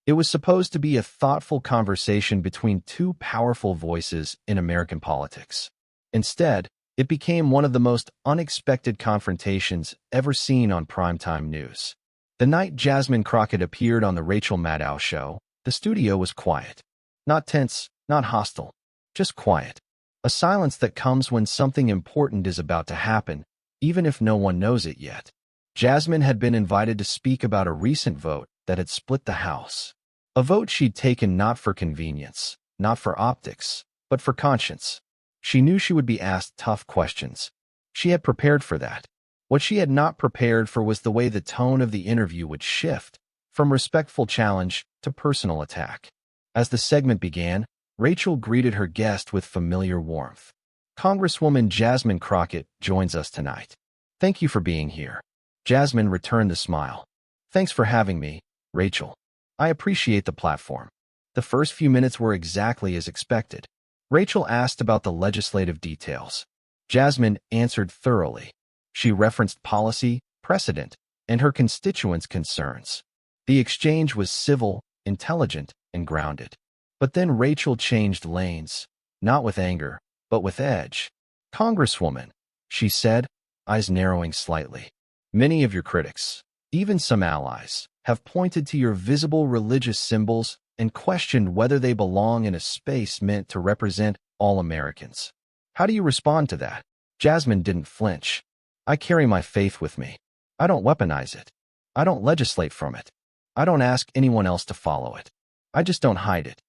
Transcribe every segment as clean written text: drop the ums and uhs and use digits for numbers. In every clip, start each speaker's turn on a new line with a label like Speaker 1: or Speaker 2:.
Speaker 1: It was supposed to be a thoughtful conversation between two powerful voices in American politics. Instead, it became one of the most unexpected confrontations ever seen on primetime news. The night Jasmine Crockett appeared on the Rachel Maddow show, the studio was quiet. Not tense, not hostile, just quiet. A silence that comes when something important is about to happen, even if no one knows it yet. Jasmine had been invited to speak about a recent vote that had split the House. A vote she'd taken not for convenience, not for optics, but for conscience. She knew she would be asked tough questions. She had prepared for that. What she had not prepared for was the way the tone of the interview would shift, from respectful challenge to personal attack. As the segment began, Rachel greeted her guest with familiar warmth. Congresswoman Jasmine Crockett joins us tonight. Thank you for being here. Jasmine returned the smile. Thanks for having me, Rachel. I appreciate the platform. The first few minutes were exactly as expected. Rachel asked about the legislative details. Jasmine answered thoroughly. She referenced policy, precedent, and her constituents' concerns. The exchange was civil, intelligent, and grounded. But then Rachel changed lanes, not with anger, but with edge. Congresswoman, she said, eyes narrowing slightly. Many of your critics, even some allies, have pointed to your visible religious symbols and questioned whether they belong in a space meant to represent all Americans. How do you respond to that? Jasmine didn't flinch. I carry my faith with me. I don't weaponize it. I don't legislate from it. I don't ask anyone else to follow it. I just don't hide it.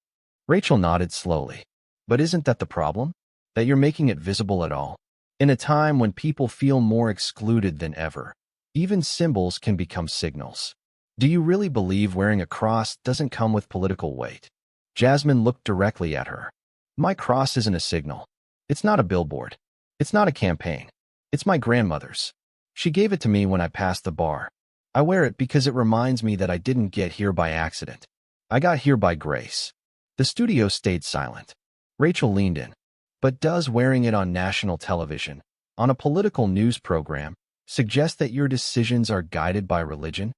Speaker 1: Rachel nodded slowly. But isn't that the problem? That you're making it visible at all? In a time when people feel more excluded than ever, even symbols can become signals. Do you really believe wearing a cross doesn't come with political weight? Jasmine looked directly at her. My cross isn't a signal. It's not a billboard. It's not a campaign. It's my grandmother's. She gave it to me when I passed the bar. I wear it because it reminds me that I didn't get here by accident. I got here by grace. The studio stayed silent. Rachel leaned in. But does wearing it on national television, on a political news program, suggest that your decisions are guided by religion?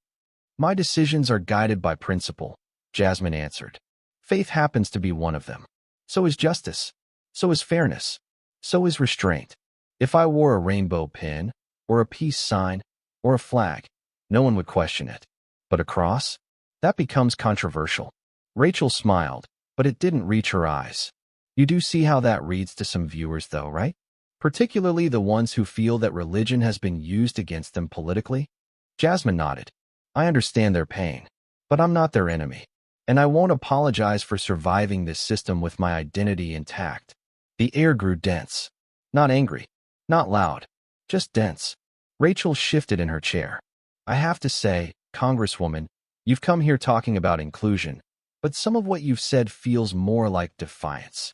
Speaker 1: My decisions are guided by principle, Jasmine answered. Faith happens to be one of them. So is justice. So is fairness. So is restraint. If I wore a rainbow pin, or a peace sign, or a flag, no one would question it. But a cross? That becomes controversial. Rachel smiled, but it didn't reach her eyes. You do see how that reads to some viewers though, right? Particularly the ones who feel that religion has been used against them politically? Jasmine nodded. I understand their pain, but I'm not their enemy. And I won't apologize for surviving this system with my identity intact. The air grew dense. Not angry, not loud, just dense. Rachel shifted in her chair. I have to say, Congresswoman, you've come here talking about inclusion, but some of what you've said feels more like defiance.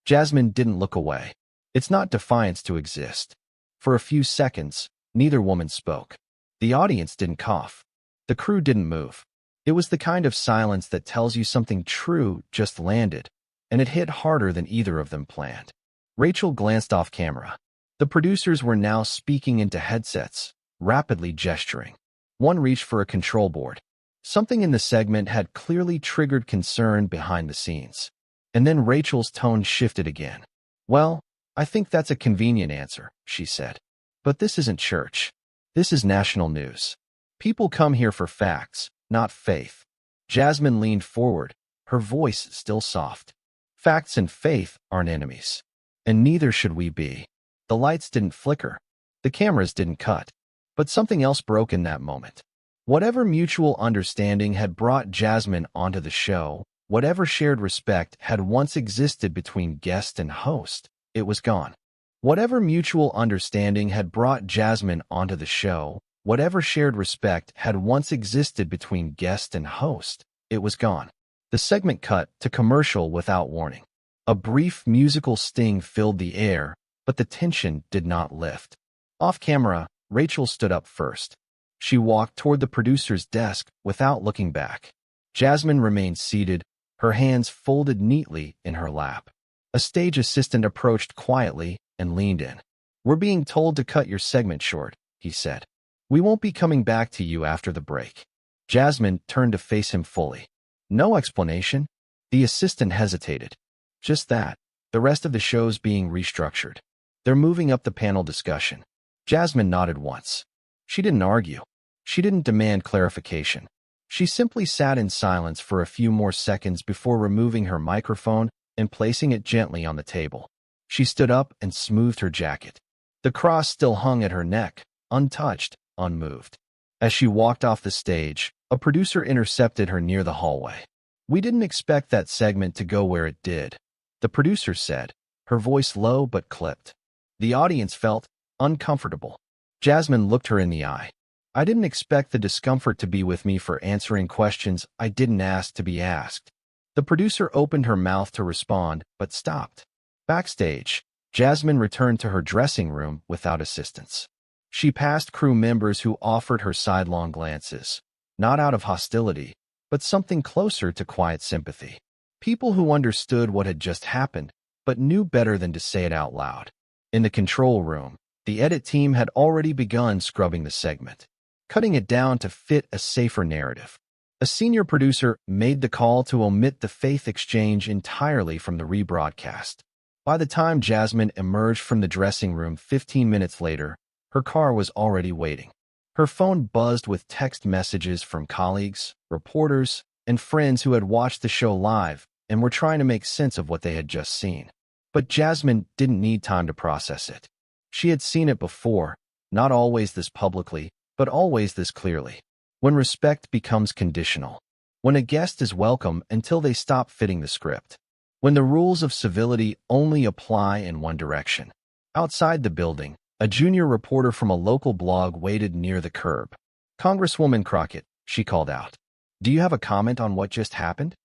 Speaker 1: Jasmine didn't look away. It's not defiance to exist. For a few seconds, neither woman spoke. The audience didn't cough. The crew didn't move. It was the kind of silence that tells you something true just landed, and it hit harder than either of them planned. Rachel glanced off camera. The producers were now speaking into headsets, rapidly gesturing. One reached for a control board. Something in the segment had clearly triggered concern behind the scenes. And then Rachel's tone shifted again. Well, I think that's a convenient answer, she said. But this isn't church. This is national news. People come here for facts, not faith. Jasmine leaned forward, her voice still soft. Facts and faith aren't enemies. And neither should we be. The lights didn't flicker. The cameras didn't cut. But something else broke in that moment. Whatever mutual understanding had brought Jasmine onto the show, whatever shared respect had once existed between guest and host, it was gone. Whatever mutual understanding had brought Jasmine onto the show, whatever shared respect had once existed between guest and host, it was gone. The segment cut to commercial without warning. A brief musical sting filled the air, but the tension did not lift. Off camera, Rachel stood up first. She walked toward the producer's desk without looking back. Jasmine remained seated, her hands folded neatly in her lap. A stage assistant approached quietly and leaned in. We're being told to cut your segment short, he said. We won't be coming back to you after the break. Jasmine turned to face him fully. No explanation. The assistant hesitated. Just that. The rest of the show's being restructured. They're moving up the panel discussion. Jasmine nodded once. She didn't argue. She didn't demand clarification. She simply sat in silence for a few more seconds before removing her microphone and placing it gently on the table. She stood up and smoothed her jacket. The cross still hung at her neck, untouched, unmoved. As she walked off the stage, a producer intercepted her near the hallway. "We didn't expect that segment to go where it did," the producer said, her voice low but clipped. The audience felt uncomfortable. Jasmine looked her in the eye. "I didn't expect the discomfort to be with me for answering questions I didn't ask to be asked." The producer opened her mouth to respond, but stopped. Backstage, Jasmine returned to her dressing room without assistance. She passed crew members who offered her sidelong glances, not out of hostility, but something closer to quiet sympathy. People who understood what had just happened, but knew better than to say it out loud. In the control room, the edit team had already begun scrubbing the segment, cutting it down to fit a safer narrative. A senior producer made the call to omit the faith exchange entirely from the rebroadcast. By the time Jasmine emerged from the dressing room 15 minutes later, her car was already waiting. Her phone buzzed with text messages from colleagues, reporters, and friends who had watched the show live and were trying to make sense of what they had just seen. But Jasmine didn't need time to process it. She had seen it before, not always this publicly, but always this clearly. When respect becomes conditional. When a guest is welcome until they stop fitting the script. When the rules of civility only apply in one direction. Outside the building, a junior reporter from a local blog waited near the curb. "Congresswoman Crockett," she called out. "Do you have a comment on what just happened?"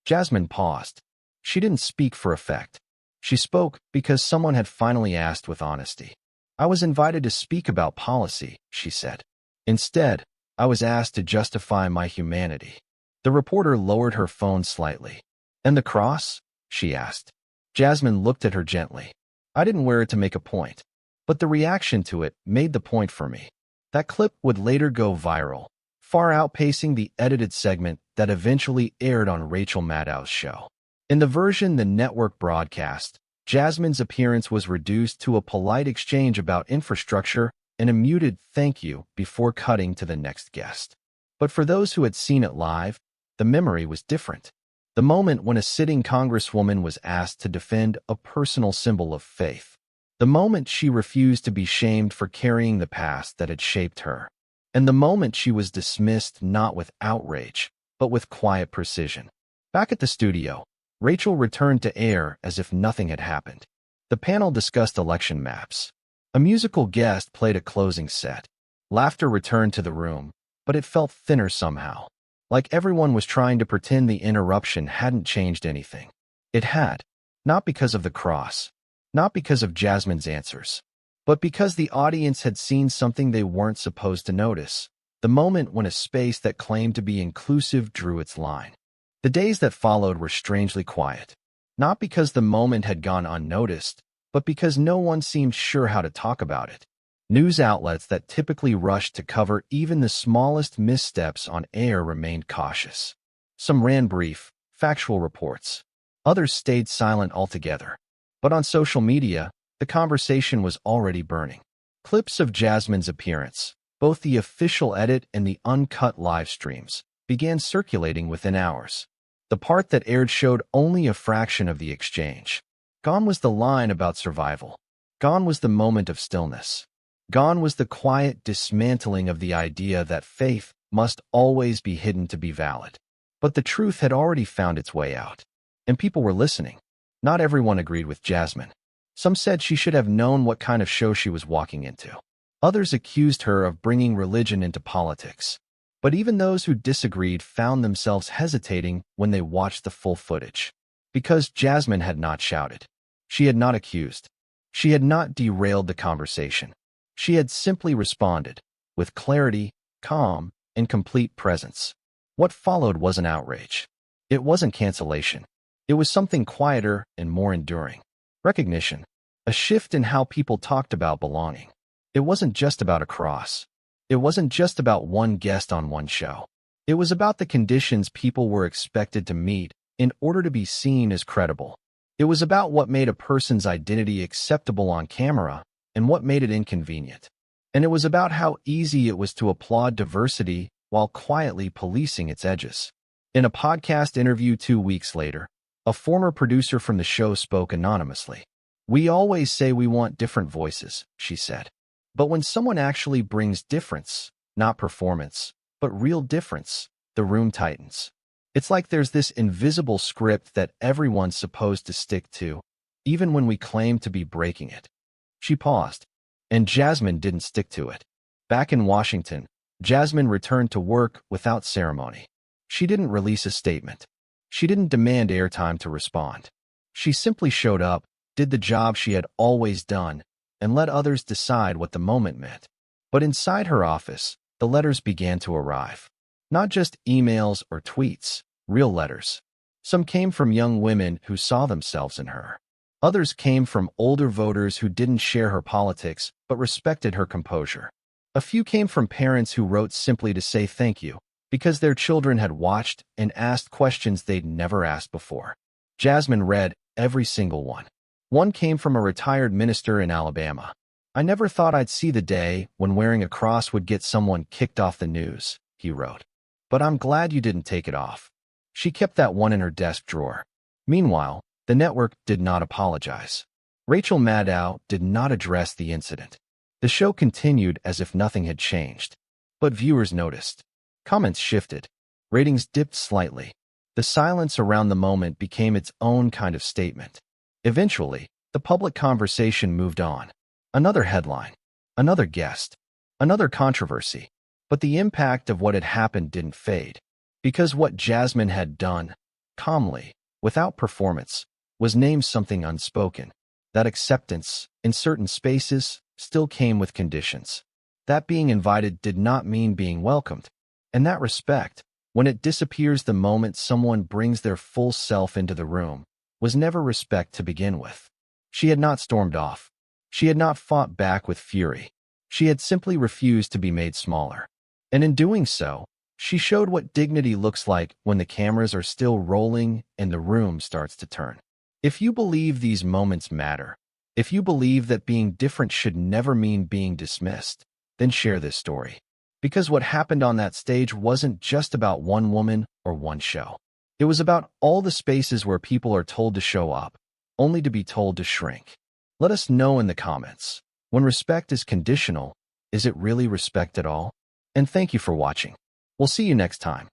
Speaker 1: Jasmine paused. She didn't speak for effect. She spoke because someone had finally asked with honesty. "I was invited to speak about policy," she said. "Instead, I was asked to justify my humanity." The reporter lowered her phone slightly. "And the cross?" she asked. Jasmine looked at her gently. "I didn't wear it to make a point, but the reaction to it made the point for me." That clip would later go viral, far outpacing the edited segment that eventually aired on Rachel Maddow's show. In the version the network broadcast, Jasmine's appearance was reduced to a polite exchange about infrastructure and a muted "thank you" before cutting to the next guest. But for those who had seen it live, the memory was different. The moment when a sitting congresswoman was asked to defend a personal symbol of faith. The moment she refused to be shamed for carrying the past that had shaped her. And the moment she was dismissed not with outrage, but with quiet precision. Back at the studio, Rachel returned to air as if nothing had happened. The panel discussed election maps. A musical guest played a closing set. Laughter returned to the room, but it felt thinner somehow. Like everyone was trying to pretend the interruption hadn't changed anything. It had. Not because of the cross. Not because of Jasmine's answers. But because the audience had seen something they weren't supposed to notice. The moment when a space that claimed to be inclusive drew its line. The days that followed were strangely quiet. Not because the moment had gone unnoticed, but because no one seemed sure how to talk about it. News outlets that typically rushed to cover even the smallest missteps on air remained cautious. Some ran brief, factual reports. Others stayed silent altogether. But on social media, the conversation was already burning. Clips of Jasmine's appearance, both the official edit and the uncut live streams, began circulating within hours. The part that aired showed only a fraction of the exchange. Gone was the line about survival. Gone was the moment of stillness. Gone was the quiet dismantling of the idea that faith must always be hidden to be valid. But the truth had already found its way out. And people were listening. Not everyone agreed with Jasmine. Some said she should have known what kind of show she was walking into. Others accused her of bringing religion into politics. But even those who disagreed found themselves hesitating when they watched the full footage. Because Jasmine had not shouted. She had not accused. She had not derailed the conversation. She had simply responded, with clarity, calm, and complete presence. What followed wasn't outrage. It wasn't cancellation. It was something quieter and more enduring. Recognition. A shift in how people talked about belonging. It wasn't just about a cross. It wasn't just about one guest on one show. It was about the conditions people were expected to meet in order to be seen as credible. It was about what made a person's identity acceptable on camera and what made it inconvenient. And it was about how easy it was to applaud diversity while quietly policing its edges. In a podcast interview 2 weeks later, a former producer from the show spoke anonymously. "We always say we want different voices," she said. "But when someone actually brings difference, not performance, but real difference, the room tightens. It's like there's this invisible script that everyone's supposed to stick to, even when we claim to be breaking it." She paused, and Jasmine didn't stick to it. Back in Washington, Jasmine returned to work without ceremony. She didn't release a statement. She didn't demand airtime to respond. She simply showed up, did the job she had always done, and let others decide what the moment meant. But inside her office, the letters began to arrive. Not just emails or tweets, real letters. Some came from young women who saw themselves in her. Others came from older voters who didn't share her politics but respected her composure. A few came from parents who wrote simply to say thank you, because their children had watched and asked questions they'd never asked before. Jasmine read every single one. One came from a retired minister in Alabama. "I never thought I'd see the day when wearing a cross would get someone kicked off the news," he wrote. "But I'm glad you didn't take it off." She kept that one in her desk drawer. Meanwhile, the network did not apologize. Rachel Maddow did not address the incident. The show continued as if nothing had changed. But viewers noticed. Comments shifted. Ratings dipped slightly. The silence around the moment became its own kind of statement. Eventually, the public conversation moved on. Another headline, another guest, another controversy. But the impact of what had happened didn't fade. Because what Jasmine had done, calmly, without performance, was named something unspoken. That acceptance, in certain spaces, still came with conditions. That being invited did not mean being welcomed. And that respect, when it disappears the moment someone brings their full self into the room, was never respect to begin with. She had not stormed off. She had not fought back with fury. She had simply refused to be made smaller. And in doing so, she showed what dignity looks like when the cameras are still rolling and the room starts to turn. If you believe these moments matter, if you believe that being different should never mean being dismissed, then share this story. Because what happened on that stage wasn't just about one woman or one show. It was about all the spaces where people are told to show up, only to be told to shrink. Let us know in the comments. When respect is conditional, is it really respect at all? And thank you for watching. We'll see you next time.